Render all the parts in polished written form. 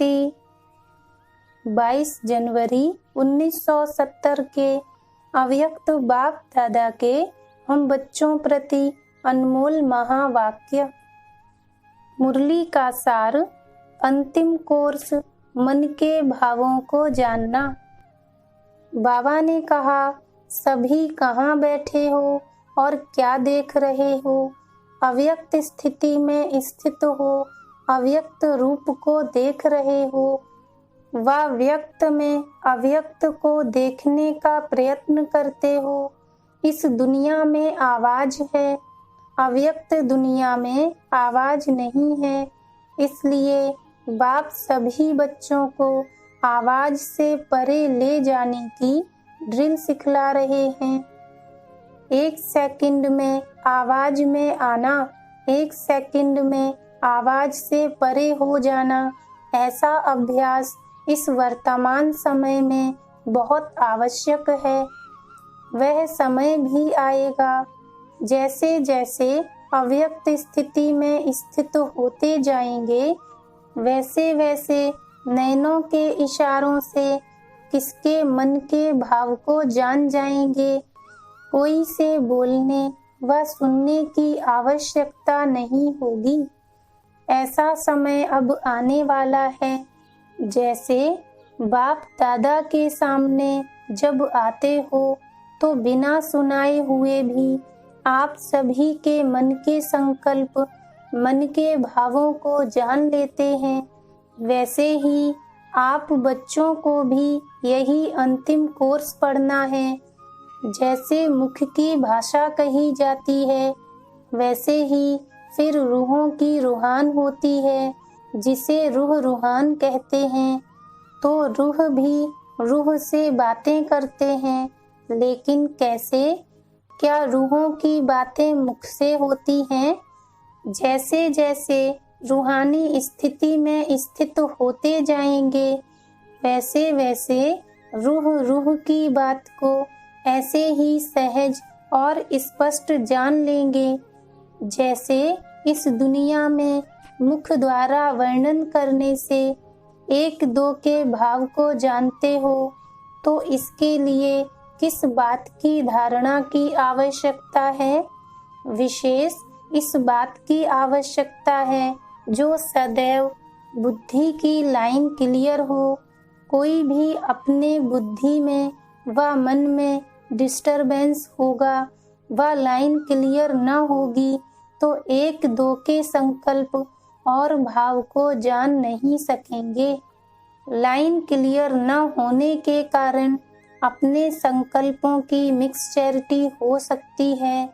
स्मृति 22 जनवरी 1970 के अव्यक्त बाप दादा के हम बच्चों प्रति अनमोल महावाक्य। मुरली का सार, अंतिम कोर्स, मन के भावों को जानना। बाबा ने कहा, सभी कहाँ बैठे हो और क्या देख रहे हो? अव्यक्त स्थिति में स्थित हो, अव्यक्त रूप को देख रहे हो व व्यक्त में अव्यक्त को देखने का प्रयत्न करते हो। इस दुनिया में आवाज है, अव्यक्त दुनिया में आवाज नहीं है। इसलिए बाप सभी बच्चों को आवाज से परे ले जाने की ड्रिल सिखला रहे हैं। 1 सेकंड में आवाज में आना, 1 सेकंड में आवाज से परे हो जाना, ऐसा अभ्यास इस वर्तमान समय में बहुत आवश्यक है। वह समय भी आएगा जैसे जैसे अव्यक्त स्थिति में स्थित होते जाएंगे, वैसे वैसे नैनों के इशारों से किसके मन के भाव को जान जाएंगे। कोई से बोलने व सुनने की आवश्यकता नहीं होगी। ऐसा समय अब आने वाला है जैसे बाप दादा के सामने जब आते हो तो बिना सुनाए हुए भी आप सभी के मन के संकल्प, मन के भावों को जान लेते हैं। वैसे ही आप बच्चों को भी यही अंतिम कोर्स पढ़ना है। जैसे मुख की भाषा कही जाती है, वैसे ही फिर रूहों की रूहान होती है, जिसे रूह रूहान कहते हैं। तो रूह भी रूह से बातें करते हैं, लेकिन कैसे? क्या रूहों की बातें मुख से होती हैं? जैसे जैसे रूहानी स्थिति में स्थित होते जाएंगे, वैसे वैसे रूह रूह की बात को ऐसे ही सहज और स्पष्ट जान लेंगे। जैसे इस दुनिया में मुख द्वारा वर्णन करने से 1-2 के भाव को जानते हो, तो इसके लिए किस बात की धारणा की आवश्यकता है? विशेष इस बात की आवश्यकता है जो सदैव बुद्धि की लाइन क्लियर हो। कोई भी अपने बुद्धि में व मन में डिस्टरबेंस होगा व लाइन क्लियर न होगी तो 1-2 के संकल्प और भाव को जान नहीं सकेंगे। लाइन क्लियर न होने के कारण अपने संकल्पों की मिक्सचैरिटी हो सकती है।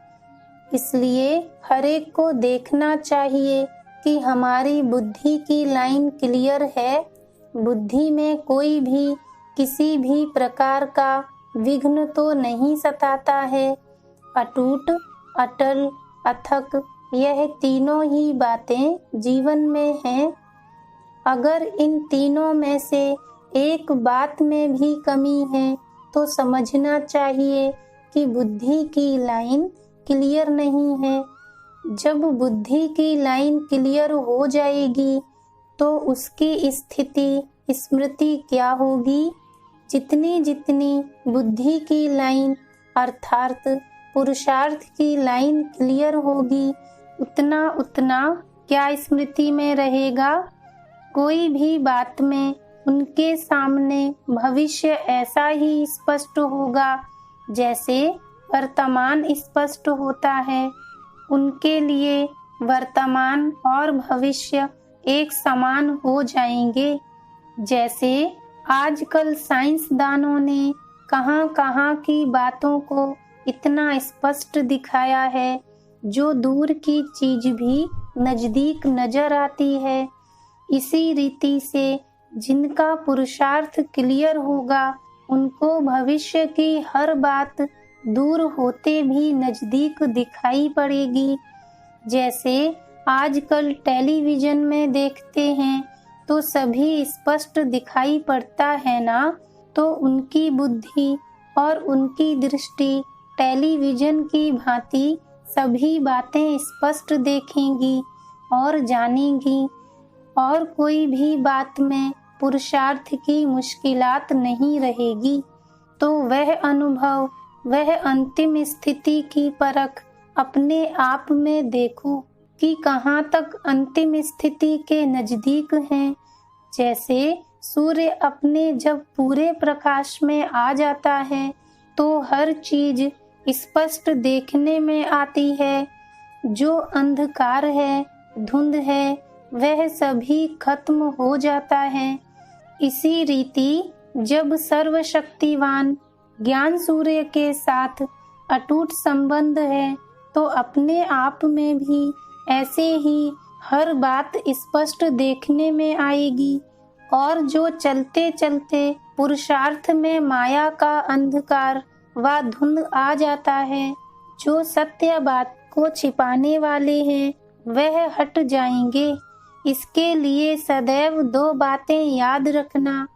इसलिए हर एक को देखना चाहिए कि हमारी बुद्धि की लाइन क्लियर है। बुद्धि में कोई भी किसी भी प्रकार का विघ्न तो नहीं सताता है। अटूट, अटल, अथक, यह तीनों ही बातें जीवन में हैं। अगर इन तीनों में से एक बात में भी कमी है तो समझना चाहिए कि बुद्धि की लाइन क्लियर नहीं है। जब बुद्धि की लाइन क्लियर हो जाएगी तो उसकी स्थिति, स्मृति क्या होगी? जितनी जितनी बुद्धि की लाइन अर्थात पुरुषार्थ की लाइन क्लियर होगी, उतना उतना क्या स्मृति में रहेगा? कोई भी बात में उनके सामने भविष्य ऐसा ही स्पष्ट होगा जैसे वर्तमान स्पष्ट होता है। उनके लिए वर्तमान और भविष्य एक समान हो जाएंगे। जैसे आजकल साइंसदानों ने कहां कहां की बातों को इतना स्पष्ट दिखाया है, जो दूर की चीज भी नजदीक नजर आती है। इसी रीति से जिनका पुरुषार्थ क्लियर होगा, उनको भविष्य की हर बात दूर होते भी नजदीक दिखाई पड़ेगी। जैसे आजकल टेलीविजन में देखते हैं तो सभी स्पष्ट दिखाई पड़ता है ना, तो उनकी बुद्धि और उनकी दृष्टि टेलीविजन की भांति सभी बातें स्पष्ट देखेंगी और जानेंगी। और कोई भी बात में पुरुषार्थ की मुश्किलात नहीं रहेगी। तो वह अनुभव, वह अंतिम स्थिति की परख अपने आप में देखो कि कहाँ तक अंतिम स्थिति के नजदीक हैं। जैसे सूर्य अपने जब पूरे प्रकाश में आ जाता है तो हर चीज स्पष्ट देखने में आती है। जो अंधकार है, धुंध है, वह सभी खत्म हो जाता है। इसी रीति जब सर्वशक्तिवान ज्ञान सूर्य के साथ अटूट संबंध है तो अपने आप में भी ऐसे ही हर बात स्पष्ट देखने में आएगी। और जो चलते चलते पुरुषार्थ में माया का अंधकार व धुंध आ जाता है, जो सत्य बात को छिपाने वाले हैं वह हट जाएंगे। इसके लिए सदैव दो बातें याद रखना।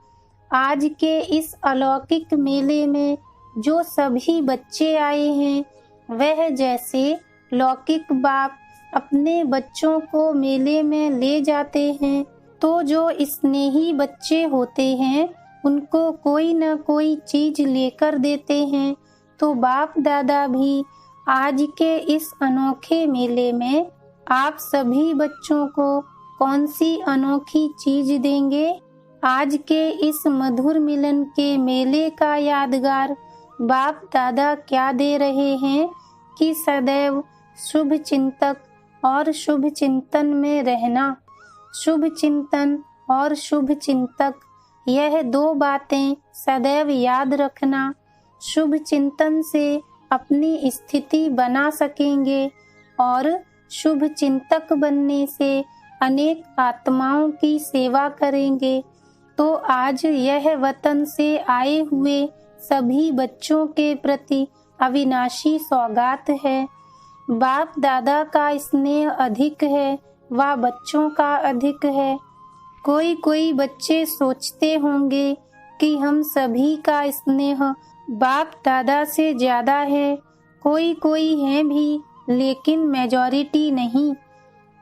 आज के इस अलौकिक मेले में जो सभी बच्चे आए हैं, वह जैसे लौकिक बाप अपने बच्चों को मेले में ले जाते हैं, तो जो स्नेही बच्चे होते हैं उनको कोई न कोई चीज लेकर देते हैं। तो बाप दादा भी आज के इस अनोखे मेले में आप सभी बच्चों को कौन सी अनोखी चीज देंगे? आज के इस मधुर मिलन के मेले का यादगार बाप दादा क्या दे रहे हैं कि सदैव शुभ चिंतक और शुभ चिंतन में रहना। शुभ चिंतन और शुभ चिंतक, यह दो बातें सदैव याद रखना। शुभ चिंतन से अपनी स्थिति बना सकेंगे और शुभ चिंतक बनने से अनेक आत्माओं की सेवा करेंगे। तो आज यह वतन से आए हुए सभी बच्चों के प्रति अविनाशी सौगात है। बाप दादा का स्नेह अधिक है व बच्चों का अधिक है। कोई कोई बच्चे सोचते होंगे कि हम सभी का स्नेह बाप दादा से ज्यादा है। कोई कोई है भी, लेकिन मेजॉरिटी नहीं।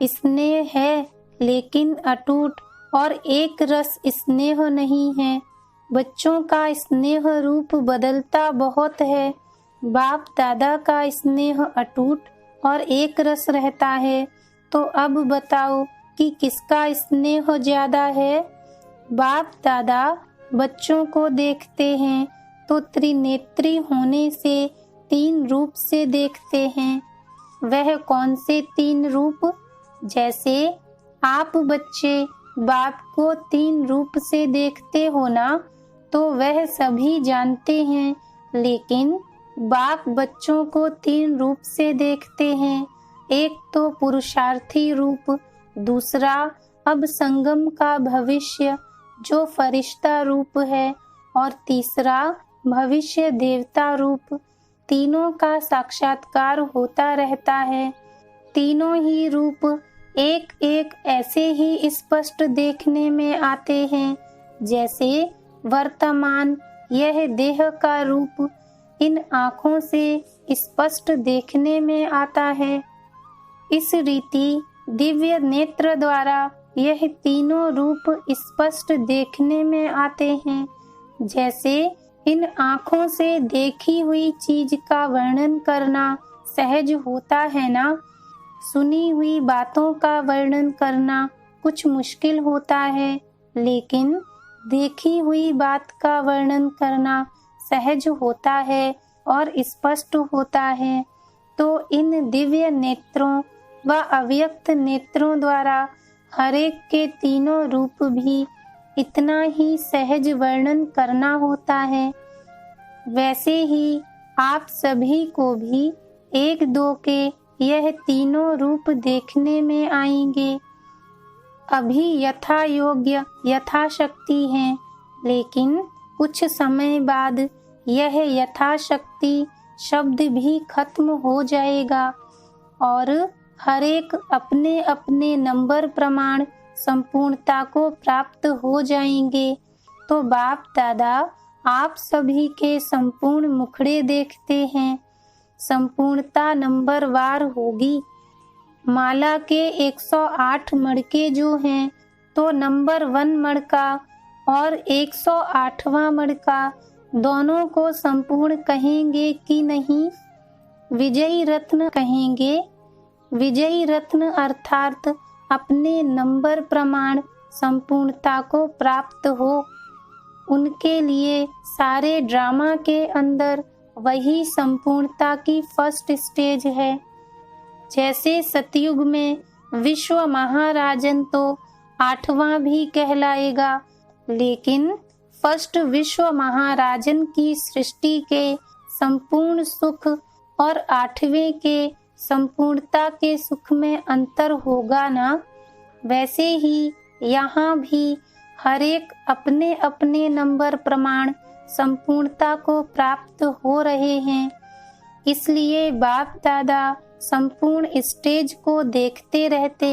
स्नेह है लेकिन अटूट और एक रस स्नेह नहीं है। बच्चों का स्नेह रूप बदलता बहुत है। बाप दादा का स्नेह अटूट और एक रस रहता है। तो अब बताओ कि किसका स्नेह ज्यादा है? बाप दादा बच्चों को देखते हैं तो त्रिनेत्री होने से 3 रूप से देखते हैं। वह कौन से 3 रूप? जैसे आप बच्चे बाप को 3 रूप से देखते हो ना, तो वह सभी जानते हैं, लेकिन बाप बच्चों को 3 रूप से देखते हैं। एक तो पुरुषार्थी रूप, दूसरा अब संगम का भविष्य जो फरिश्ता रूप है, और तीसरा भविष्य देवता रूप। तीनों का साक्षात्कार होता रहता है। तीनों ही रूप एक एक ऐसे ही स्पष्ट देखने में आते हैं जैसे वर्तमान यह देह का रूप इन आँखों से स्पष्ट देखने में आता है। इस रीति दिव्य नेत्र द्वारा यह तीनों रूप स्पष्ट देखने में आते हैं। जैसे इन आँखों से देखी हुई चीज का वर्णन करना सहज होता है ना, सुनी हुई बातों का वर्णन करना कुछ मुश्किल होता है, लेकिन देखी हुई बात का वर्णन करना सहज होता है और स्पष्ट होता है। तो इन दिव्य नेत्रों व अव्यक्त नेत्रों द्वारा हरेक के तीनों रूप भी इतना ही सहज वर्णन करना होता है। वैसे ही आप सभी को भी 1-2 के यह तीनों रूप देखने में आएंगे। अभी यथा योग्य यथाशक्ति हैं, लेकिन कुछ समय बाद यह यथाशक्ति शब्द भी खत्म हो जाएगा और हरेक अपने अपने नंबर प्रमाण संपूर्णता को प्राप्त हो जाएंगे। तो बाप दादा आप सभी के संपूर्ण मुखड़े देखते हैं। संपूर्णता नंबरवार होगी। माला के 108 मड़के जो हैं, तो नंबर 1 मणका और 108वां मणका दोनों को संपूर्ण कहेंगे कि नहीं? विजयी रत्न कहेंगे। विजयी रत्न अर्थात अपने नंबर प्रमाण संपूर्णता को प्राप्त हो। उनके लिए सारे ड्रामा के अंदर वही संपूर्णता की फर्स्ट स्टेज है। जैसे सतयुग में विश्व महाराजन तो 8वां भी कहलाएगा, लेकिन फर्स्ट विश्व महाराजन की सृष्टि के संपूर्ण सुख और 8वें के संपूर्णता के सुख में अंतर होगा ना। वैसे ही यहाँ भी हर एक अपने अपने नंबर प्रमाण संपूर्णता को प्राप्त हो रहे हैं। इसलिए बाप दादा संपूर्ण स्टेज को देखते रहते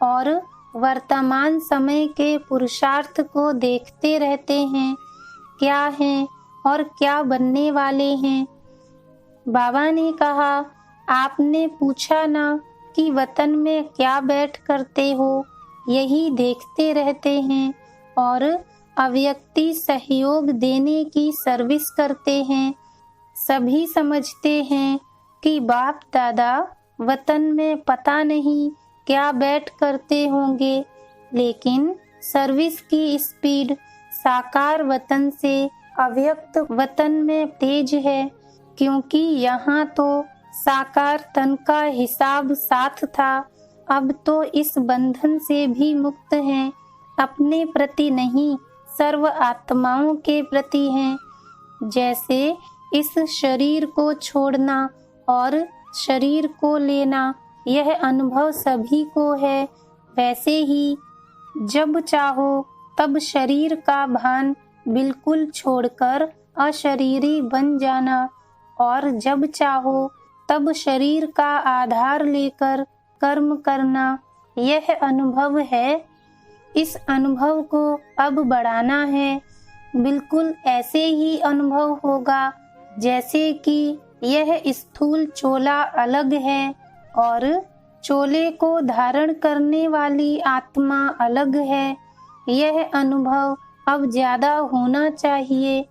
और वर्तमान समय के पुरुषार्थ को देखते रहते हैं, क्या हैं और क्या बनने वाले हैं। बाबा ने कहा, आपने पूछा ना कि वतन में क्या बैठ करते हो, यही देखते रहते हैं और अव्यक्ति सहयोग देने की सर्विस करते हैं। सभी समझते हैं कि बाप दादा वतन में पता नहीं क्या बैठ करते होंगे, लेकिन सर्विस की स्पीड साकार वतन से अव्यक्त वतन में तेज है, क्योंकि यहाँ तो साकार तन का हिसाब साथ था, अब तो इस बंधन से भी मुक्त हैं। अपने प्रति नहीं, सर्व आत्माओं के प्रति हैं। जैसे इस शरीर को छोड़ना और शरीर को लेना यह अनुभव सभी को है, वैसे ही जब चाहो तब शरीर का भान बिल्कुल छोड़कर अशरीरी बन जाना और जब चाहो तब शरीर का आधार लेकर कर्म करना, यह अनुभव है। इस अनुभव को अब बढ़ाना है। बिल्कुल ऐसे ही अनुभव होगा जैसे कि यह स्थूल चोला अलग है और चोले को धारण करने वाली आत्मा अलग है। यह अनुभव अब ज्यादा होना चाहिए।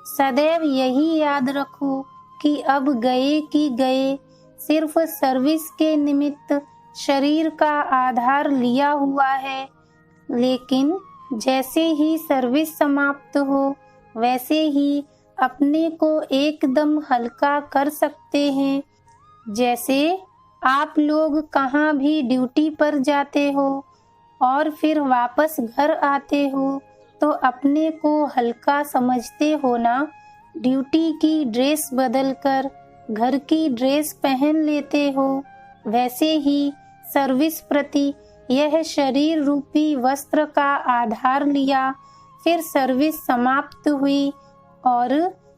सदैव यही याद रखो कि अब गए कि गए, सिर्फ सर्विस के निमित्त शरीर का आधार लिया हुआ है, लेकिन जैसे ही सर्विस समाप्त हो वैसे ही अपने को एकदम हल्का कर सकते हैं। जैसे आप लोग कहाँ भी ड्यूटी पर जाते हो और फिर वापस घर आते हो तो अपने को हल्का समझते हो ना। ड्यूटी की ड्रेस बदलकर घर की ड्रेस पहन लेते हो, वैसे ही सर्विस प्रति यह शरीर रूपी वस्त्र का आधार लिया, फिर सर्विस समाप्त हुई और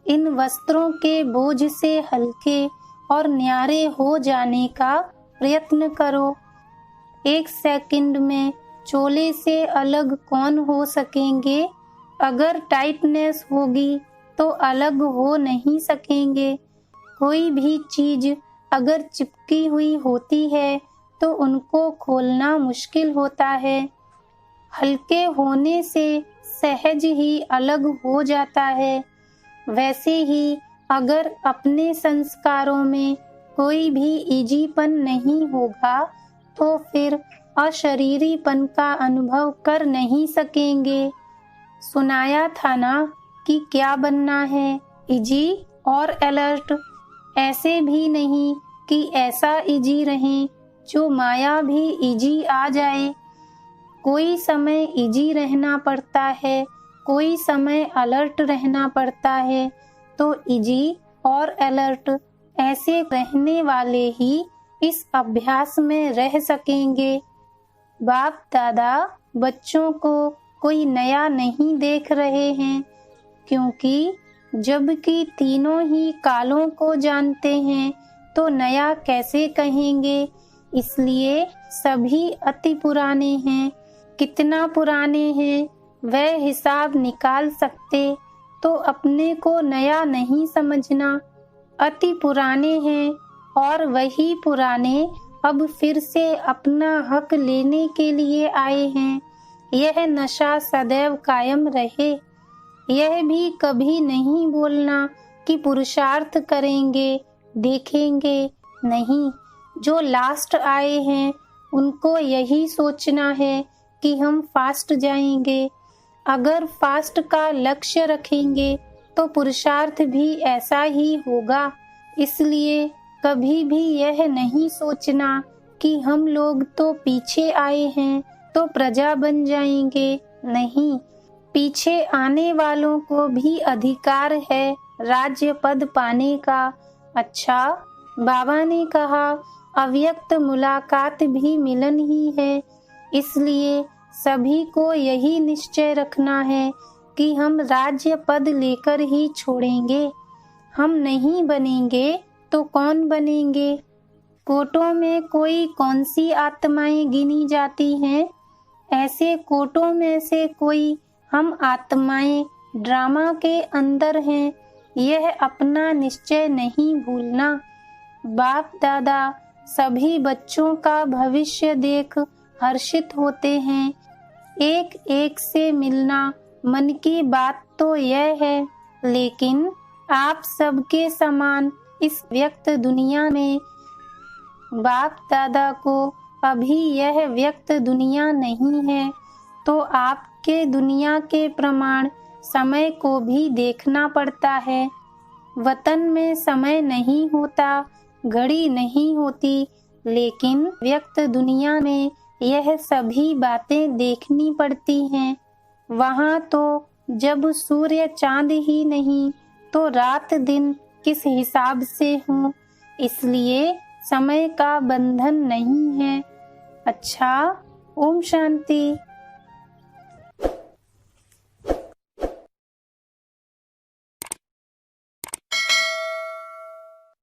इन वस्त्रों के बोझ से हल्के और न्यारे हो जाने का प्रयत्न करो। 1 सेकंड में चोले से अलग कौन हो सकेंगे? अगर टाइटनेस होगी तो अलग हो नहीं सकेंगे। कोई भी चीज अगर चिपकी हुई होती है तो उनको खोलना मुश्किल होता है। हल्के होने से सहज ही अलग हो जाता है। वैसे ही अगर अपने संस्कारों में कोई भी इजीपन नहीं होगा तो फिर अशरीरीपन का अनुभव कर नहीं सकेंगे। सुनाया था ना कि क्या बनना है, इजी और अलर्ट। ऐसे भी नहीं कि ऐसा इजी रहें जो माया भी इजी आ जाए। कोई समय इजी रहना पड़ता है, कोई समय अलर्ट रहना पड़ता है। तो इजी और अलर्ट ऐसे रहने वाले ही इस अभ्यास में रह सकेंगे। बाप दादा बच्चों को कोई नया नहीं देख रहे हैं, क्योंकि जबकि तीनों ही कालों को जानते हैं तो नया कैसे कहेंगे। इसलिए सभी अति पुराने हैं। कितना पुराने हैं वह हिसाब निकाल सकते, तो अपने को नया नहीं समझना। अति पुराने हैं और वही पुराने अब फिर से अपना हक लेने के लिए आए हैं। यह नशा सदैव कायम रहे। यह भी कभी नहीं बोलना कि पुरुषार्थ करेंगे, देखेंगे, नहीं। जो लास्ट आए हैं उनको यही सोचना है कि हम फास्ट जाएंगे। अगर फास्ट का लक्ष्य रखेंगे तो पुरुषार्थ भी ऐसा ही होगा। इसलिए कभी भी यह नहीं सोचना कि हम लोग तो पीछे आए हैं तो प्रजा बन जाएंगे, नहीं। पीछे आने वालों को भी अधिकार है राज्य पद पाने का। अच्छा, बाबा ने कहा अव्यक्त मुलाकात भी मिलन ही है। इसलिए सभी को यही निश्चय रखना है कि हम राज्य पद लेकर ही छोड़ेंगे। हम नहीं बनेंगे तो कौन बनेंगे? कोटों में कोई कौन सी आत्माएं गिनी जाती हैं? ऐसे कोटों में से कोई हम आत्माएं ड्रामा के अंदर हैं, यह अपना निश्चय नहीं भूलना। बाप दादा सभी बच्चों का भविष्य देख हर्षित होते हैं। एक एक से मिलना मन की बात तो यह है, लेकिन आप सबके समान इस व्यक्त दुनिया में बाप दादा को अभी यह व्यक्त दुनिया नहीं है, तो आपके दुनिया के प्रमाण समय को भी देखना पड़ता है। वतन में समय नहीं होता, घड़ी नहीं होती, लेकिन व्यक्त दुनिया में यह सभी बातें देखनी पड़ती हैं। वहाँ तो जब सूर्य चांद ही नहीं तो रात दिन किस हिसाब से हो, इसलिए समय का बंधन नहीं है। अच्छा, ओम शांति।